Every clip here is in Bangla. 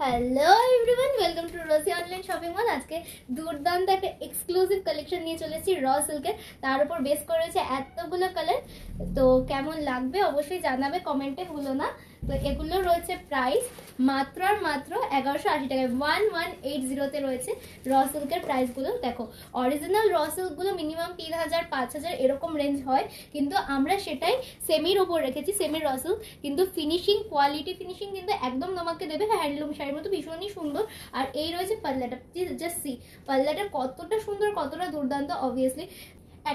Hello everyone, welcome to Rosie online shopping mall. আজকে দুর্দান্ত একটা এক্সক্লুসিভ কালেকশন নিয়ে চলেছি র সিল্কের। তার উপর বেস করে রয়েছে এতগুলো কালার। তো কেমন লাগবে অবশ্যই জানাবে কমেন্টে, ভুলো না। তো এগুলো রয়েছে প্রাইস মাত্র আর মাত্র 1180 টাকায়, 1180-তে রয়েছে র সিল্কের প্রাইসগুলো। দেখো, অরিজিনাল র সিল্কগুলো মিনিমাম 3000 5000 এরকম রেঞ্জ হয়, কিন্তু আমরা সেটাই সেমির ওপর রেখেছি, সেমির র সিল্ক। কিন্তু ফিনিশিং, কোয়ালিটি ফিনিশিং কিন্তু একদম তোমাকে দেবে হ্যান্ডলুম শাড়ির মতো, ভীষণই সুন্দর। আর এই রয়েছে পাল্লাটা, জাস্ট সি পাল্লাটা কতটা সুন্দর, কতটা দুর্দান্ত। অবভিয়াসলি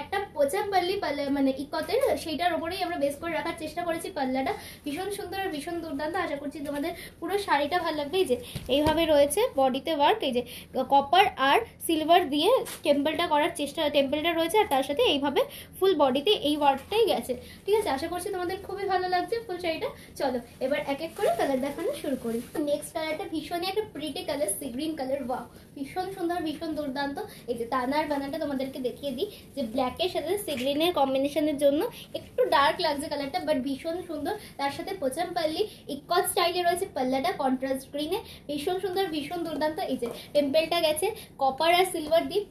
একটা পোচাম্পাল্লি পাল্লা মানে ইকতের, সেইটার উপরেই আমরা বেস করে রাখার চেষ্টা করেছি। পাল্লাটা ভীষণ সুন্দর আর ভীষণ দুর্দান্ত। আশা করছি তোমাদের পুরো শাড়িটা ভালো লাগবে। এই যে এইভাবে রয়েছে বডিতে ওয়ার্ক, এই যে কপার আর সিলভার দিয়ে টেম্পলটা করার চেষ্টা, টেম্পলটা রয়েছে, আর তার সাথে এইভাবে ফুল বডিতে এই ওয়ার্কটাই গেছে। ঠিক আছে, আশা করছি তোমাদের খুবই ভালো লাগছে ফুল শাড়িটা। চলো এবার এক এক করে কালার দেখানো শুরু করি। নেক্সট কালারটা ভীষণই একটা pretty colour, sea green colour. Wow, ভীষণ সুন্দর, ভীষণ দুর্দান্ত। এই যে তানার বানাটা তোমাদেরকে দেখিয়ে দিই, যে ব্ল্যাকের সাথে সি গ্রিনের কম্বিনেশনের জন্য একটু ডার্ক লাগছে কালারটা, বাট ভীষণ সুন্দর। তার সাথে পোচামপাল্লি ইকত স্টাইলে রয়েছে পাল্লাটা, কন্ট্রাস্ট গ্রিনে, ভীষণ সুন্দর, ভীষণ দুর্দান্ত। এই যে টেম্পেলটা গেছে কপার আর সিলভার দিয়ে,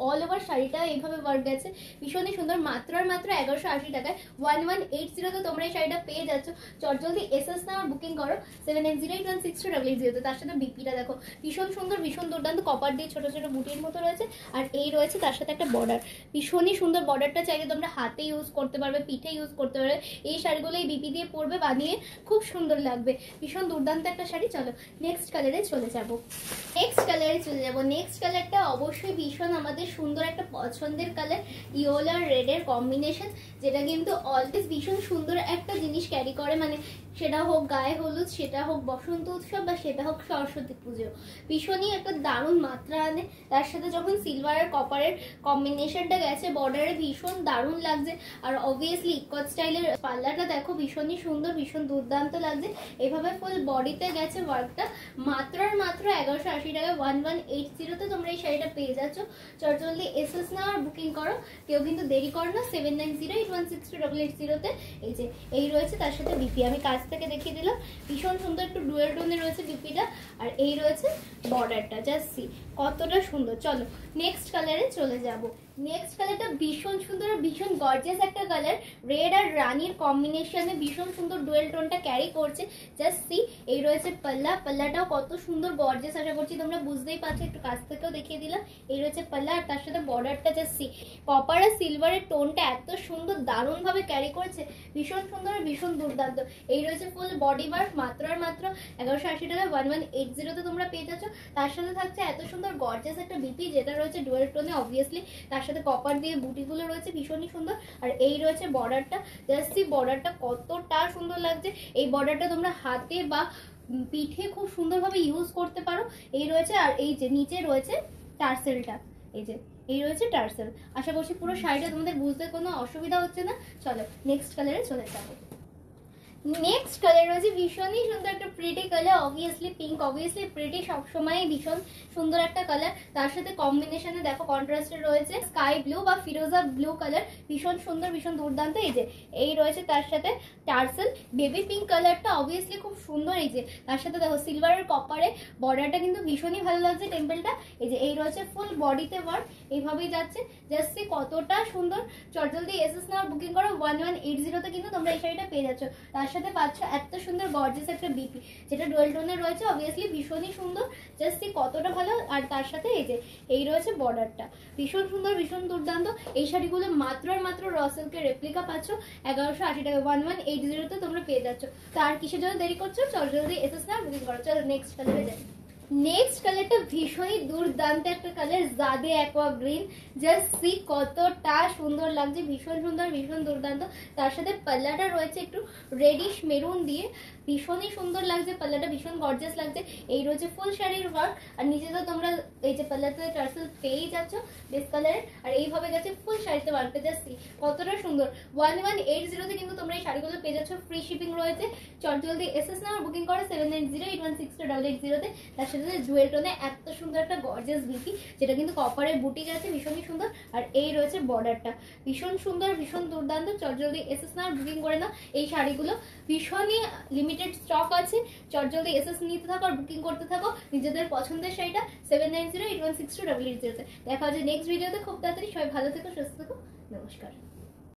অল ওভার শাড়িটা এইভাবে ওয়ার্ক গেছে, ভীষণই সুন্দর। মাত্র আর মাত্র 1180 টাকায়, 1180-তে তোমরা এই শাড়িটা পেয়ে যাচ্ছ। জলদি এসএস নাও আর বুকিং করো 7808162880। তার সাথে বিপিটা দেখো, ভীষণ সুন্দর, ভীষণ দুর্দান্ত। কপার দিয়ে ছোট ছোট বুটির মতো রয়েছে, আর এই রয়েছে তার সাথে একটা বর্ডার, ভীষণই সুন্দর। বর্ডারটা চাইলে তোমরা হাতে ইউজ করতে পারবে, পিঠে ইউজ করতে পারবে। এই শাড়িগুলো এই বিপি দিয়ে পরবে, বানিয়ে খুব সুন্দর লাগবে, ভীষণ দুর্দান্ত একটা শাড়ি। চলো নেক্সট কালারে চলে যাব। নেক্সট কালারটা অবশ্যই ভীষণ আমাদের সুন্দর একটা পছন্দের কালার, ইয়েলো আর রেডের কম্বিনেশন, যেটা কিন্তু অলওয়েজ ভীষণ সুন্দর একটা জিনিস ক্যারি করে। মানে সেটা হোক গায়ে হলুদ, সেটা হোক বসন্ত উৎসব, বা সেটা হোক সরস্বতী পুজো, ভীষণই একটা দারুণ মাত্রা আনে। তার সাথে যখন সিলভার আর কপারের কম্বিনেশনটা গেছে বর্ডারে, ভীষণ দারুণ লাগছে। আর অবভিয়াসলি ইকত স্টাইলের পাল্লাটা দেখো, ভীষণই সুন্দর, ভীষণ দুর্দান্ত লাগছে। এভাবে ফুল বডিতে গেছে ওয়ার্কটা। মাত্র আর মাত্র 1180 টাকায়, 1180-তে তোমরা এই শাড়িটা পেয়ে যাচ্ছ। জলদি এসএস নাও আর বুকিং করো, কেউ কিন্তু দেরি করো না। 7908162880-তে এই যে এই রয়েছে তার সাথে বিপি, আমি কাছ থেকে দেখিয়ে দিলাম, ভীষণ সুন্দর একটু ডুয়েল টোনে রয়েছে বিপিটা। আর এই রয়েছে বর্ডারটা, জাস্ট সি কতটা সুন্দর। চলো নেক্সট কালারে চলে যাব। নেক্সট কালারটা ভীষণ সুন্দর, ভীষণ গর্জিয়াস একটা কালার, রেড আর রানীর কম্বিনেশনে ভীষণ সুন্দর ডুয়েল টোনটা ক্যারি করছে। জাস্ট সি এই রয়েছে পাল্লা, পাল্লাটাও কত সুন্দর গর্জিয়াস। আশা করছি তোমরা বুঝতেই পারছো, একটু কাছ থেকেও দেখিয়ে দিলাম। এই রয়েছে পাল্লা, আর তার সাথে বর্ডারটা জাস্ট সি, কপার আর সিলভারের টোনটা এত সুন্দর দারুণ ভাবে ক্যারি করছে, ভীষণ সুন্দর, ভীষণ দুর্দান্ত। এই রয়েছে ফুল বডি ওয়ার্ক। মাত্র আর মাত্র 1180 টাকায়, 1180-তে তোমরা পেয়ে যাচ্ছ। তার সাথে থাকছে এত সুন্দর গর্জিয়াস একটা বিপি, যেটা রয়েছে ডুয়েল টোনে অবভিয়াসলি। তার সাথে কপার দিয়ে বুটিগুলো রয়েছে, ভীষণই সুন্দর। আর এই রয়েছে বর্ডারটা, জাস্ট সি বর্ডারটা কতটা সুন্দর লাগছে। এই বর্ডারটা তোমরা হাতে বা পিঠে খুব সুন্দরভাবে ইউজ করতে পারো। এই রয়েছে, আর এই যে নিচে রয়েছে টার্সেলটা, এই যে এই রয়েছে টার্সেল। আশা করছি পুরো শাড়িটা তোমাদের বুঝতে কোনো অসুবিধা হচ্ছে না। চলো নেক্সট কালারে চলে যাবো। নেক্সট কালার রয়েছে ভীষণই সুন্দর একটা pretty colour, obviously pink. Obviously pretty সবসময় ভীষণ সুন্দর একটা কালার। তার সাথে কম্বিনেশনে দেখো কন্ট্রাস্টে রয়েছে স্কাই ব্লু বা ফিরোজা ব্লু কালার, ভীষণ সুন্দর, ভীষণ দুর্দান্ত। এই যে এই রয়েছে তার সাথে টার্সেল, বেবি পিঙ্ক কালারটা অবভিয়াসলি খুব সুন্দর। এই যে তার সাথে দেখো সিলভারের কপারে বর্ডারটা কিন্তু ভীষণই ভালো লাগছে, টেম্পলটা। এই যে এই রয়েছে ফুল বডিতে ওয়ার্ক, এইভাবেই যাচ্ছে, জাস্ট কতটা সুন্দর। জলদি এসএস নাও বুকিং করো, 1180-তে কিন্তু তোমরা এই শাড়িটা পেয়ে যাচ্ছ। তার সাথে পাচ্ছ এত সুন্দর গর্জিয়াস একটা বিপি, যেটা ডুয়েল টোনে রয়েছে, অবভিয়াসলি ভীষণই সুন্দর, জাস্ট কতটা ভালো। আর তার সাথে এই যে এই রয়েছে বর্ডারটা, ভীষণ সুন্দর, ভীষণ দুর্দান্ত। এই শাড়িগুলো মাত্র আর মাত্র র সিল্কের রেপ্লিকা পাচ্ছ 1180 টাকা, 1180-তে তোমরা পেয়ে যাচ্ছ। তার কিসের জন্য দেরি করছো? জলদি এসএস নাও বুকিং করো। চলো নেক্সট কালারে যাই। নেক্সট কালারটা ভীষণই দুর্দান্ত একটা colour, jade aqua green. Just see কতটা সুন্দর লাগছে, ভীষণ সুন্দর, ভীষণ দুর্দান্ত। তার সাথে পাল্লাটা রয়েছে একটু রেডিশ মেরুন দিয়ে, ভীষণই সুন্দর লাগছে পাল্লাটা, ভীষণ গর্জিয়াস লাগছে। এই রয়েছে ফুল শাড়ির ওয়ার্ক, আর নিচে তো তোমরা এই যে পাল্লাতে টার্সেল পেয়েই যাচ্ছ বেস কালারের। আর এইভাবে গেছে ফুল শাড়িতে ওয়ার্কটা, জাস্ট সি কতটা সুন্দর। 1180-তে কিন্তু তোমরা এই শাড়িগুলো পেয়ে যাচ্ছ, ফ্রি শিপিং রয়েছে। জলদি এসএস নাও বুকিং করো 7908162880-তে। তার সাথে জুয়েল টোনে এত সুন্দর একটা গর্জিয়াস বিপি, যেটা কিন্তু কপারের বুটি গেছে, ভীষণই সুন্দর। আর এই রয়েছে বর্ডারটা, ভীষণ সুন্দর, ভীষণ দুর্দান্ত। জলদি এসএস নাও বুকিং করে নাও। এই শাড়িগুলো ভীষণই লিমিটেড লিমিটেড স্টক আছে, চটজলদি এসএস নিতে থাকো আর বুকিং করতে থাকো নিজেদের পছন্দের শাড়িটা 7908162880 দেখা হচ্ছে নেক্সট ভিডিওতে খুব তাড়াতাড়ি। সবাই ভালো থেকো, সুস্থ থেকো, নমস্কার।